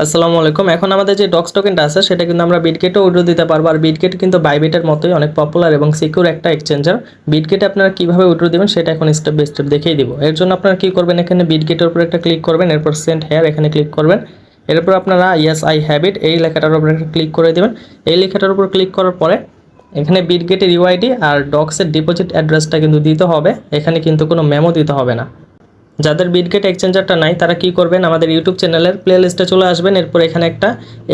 আসসালামু আলাইকুম। এখন আমাদের যে ডক্স টোকেনটা আছে সেটা কিন্তু আমরা বিটগেটে উইথড্র দিতে পারবো। আর বিটগেট কিন্তু বাইবিটের মতোই অনেক পপুলার এবং সিকিউর একটা এক্সচেঞ্জার। বিটগেটে আপনারা কিভাবে উইথড্র দিবেন সেটা এখন স্টেপ বাই স্টেপ দেখিয়ে দিব। এর জন্য আপনারা কি করবেন, এখানে বিটগেটের উপর একটা ক্লিক করবেন, এরপর সেন্ড হেয়ার এখানে ক্লিক করবেন। এরপর আপনারা ইয়েস আই হ্যাভ ইট এই লেখাটার উপর একটা ক্লিক করে দেবেন। এই লেখাটার উপর ক্লিক করার পরে এখানে বিটগেটের ইউআইডি আর ডক্সের ডিপোজিট অ্যাড্রেসটা কিন্তু দিতে হবে। এখানে কিন্তু কোনো মেমো দিতে হবে না। যাদের বিটগেট এক্সচেঞ্জারটা নাই তারা কি করবেন, আমাদের ইউটিউব চ্যানেলের প্লেলিস্টে চলে আসবেন। এরপর এখানে একটা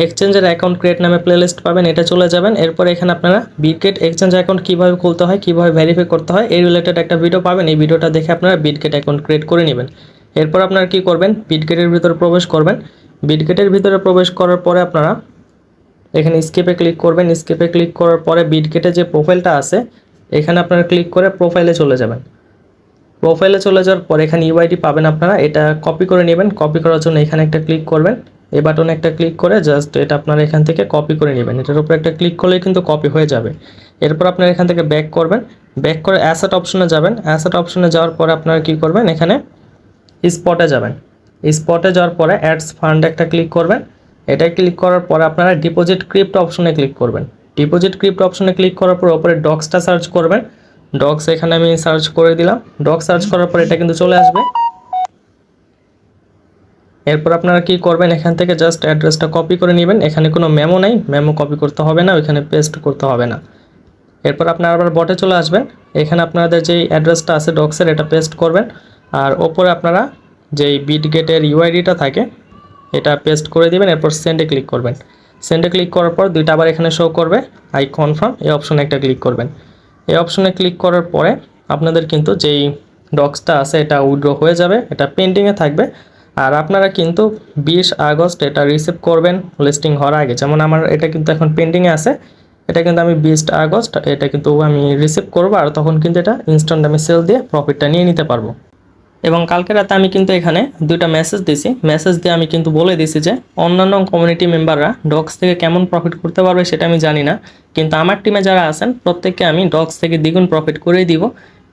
এক্সচেঞ্জের অ্যাকাউন্ট ক্রিয়েট নামে প্লেলিস্ট পাবেন, এটা চলে যাবেন। এরপর এখানে আপনারা বিটগেট এক্সচেঞ্জ অ্যাকাউন্ট কীভাবে খুলতে হয়, কীভাবে ভেরিফাই করতে হয় এই রিলেটেড একটা ভিডিও পাবেন। এই ভিডিওটা দেখে আপনারা বিটগেট অ্যাকাউন্ট ক্রিয়েট করে নেবেন। এরপর আপনারা কি করবেন, বিটগেটের ভিতরে প্রবেশ করবেন। বিটগেটের ভিতরে প্রবেশ করার পরে আপনারা এখানে স্কেপে ক্লিক করবেন। স্কেপে ক্লিক করার পরে বিটগেটে যে প্রোফাইলটা আছে এখানে আপনারা ক্লিক করে প্রোফাইলে চলে যাবেন। প্রোফাইলে চলে যাওয়ার পর এখানে ইউআইডি পাবেন, আপনারা এটা কপি করে নেবেন। কপি করার জন্য এখানে একটা ক্লিক করবেন, এই বাটনে একটা ক্লিক করে জাস্ট এটা আপনারা এখান থেকে কপি করে নেবেন। এটার উপর একটা ক্লিক করলেই কিন্তু কপি হয়ে যাবে। এরপর আপনারা এখান থেকে ব্যাক করবেন, ব্যাক করে অ্যাসেট অপশনে যাবেন। অ্যাসেট অপশনে যাওয়ার পরে আপনারা কি করবেন, এখানে স্পটে যাবেন। স্পটে যাওয়ার পরে অ্যাডস ফান্ড একটা ক্লিক করবেন। এটা ক্লিক করার পরে আপনারা ডিপোজিট ক্রিপ্ট অপশনে ক্লিক করবেন। ডিপোজিট ক্রিপ্ট অপশনে ক্লিক করার পর ওপরে ডক্সটা সার্চ করবেন। ডক্স এখানে আমি সার্চ করে দিলাম। ডক্স সার্চ করার পর এটা কিন্তু চলে আসবে। এরপর আপনারা কি করবেন, এখান থেকে জাস্ট অ্যাড্রেসটা কপি করে নেবেন। এখানে কোনো মেমো নাই, মেমো কপি করতে হবে না, ওইখানে পেস্ট করতে হবে না। এরপর আপনারা আবার বটে চলে আসবেন। এখানে আপনাদের যেই অ্যাড্রেসটা আছে ডক্সের এটা পেস্ট করবেন। আর ওপরে আপনারা যেই বিটগেটের ইউআইডিটা থাকে এটা পেস্ট করে দিবেন। এরপর সেন্ডে ক্লিক করবেন। সেন্ডে ক্লিক করার পর দুইটা আবার এখানে শো করবে, আই কনফার্ম এই অপশনে একটা ক্লিক করবেন। এই অপশনে ক্লিক করার পরে আপনাদের কিন্তু যেই ডক্সটা আছে এটা উইথড্র হয়ে যাবে, এটা পেন্ডিংয়ে থাকবে। আর আপনারা কিন্তু 20 আগস্ট এটা রিসিভ করবেন লিস্টিং হওয়ার আগে। যেমন আমার এটা কিন্তু এখন পেন্ডিংয়ে আছে, এটা কিন্তু আমি 20 আগস্ট এটা কিন্তু আমি রিসিভ করবো। আর তখন কিন্তু এটা ইনস্ট্যান্ট আমি সেল দিয়ে প্রফিটটা নিয়ে নিতে পারবো। এবং কালকে রাতে আমি কিন্তু এখানে দুইটা মেসেজ দিছি। মেসেজ দিয়ে আমি কিন্তু বলে দিছি যে অন্যান্য কমিউনিটি মেম্বাররা ডক্স থেকে কেমন প্রফিট করতে পারবে সেটা আমি জানি না, কিন্তু আমার টিমে যারা আছেন প্রত্যেককে আমি ডক্স থেকে দ্বিগুণ প্রফিট করেই দিব।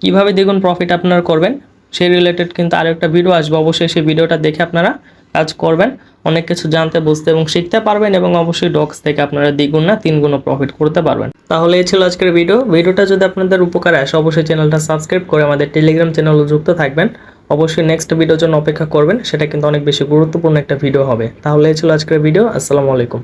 কিভাবে দ্বিগুণ প্রফিট আপনারা করবেন সেই রিলেটেড কিন্তু আরও একটা ভিডিও আসবে, অবশ্যই সেই ভিডিওটা দেখে আপনারা কাজ করবেন। অনেক কিছু জানতে, বুঝতে এবং শিখতে পারবেন এবং অবশ্যই ডক্স থেকে আপনারা দ্বিগুণ না তিনগুণও প্রফিট করতে পারবেন। তাহলে এই ছিল আজকের ভিডিওটা যদি আপনাদের উপকারে আসে অবশ্যই চ্যানেলটা সাবস্ক্রাইব করে আমাদের টেলিগ্রাম চ্যানেলে যুক্ত থাকবেন। অবশ্যই নেক্সট ভিডিওর জন্য অপেক্ষা করবেন, সেটা কিন্তু অনেক বেশি গুরুত্বপূর্ণ একটা ভিডিও হবে। তাহলে এই ছিল আজকের ভিডিও। আসসালামু আলাইকুম।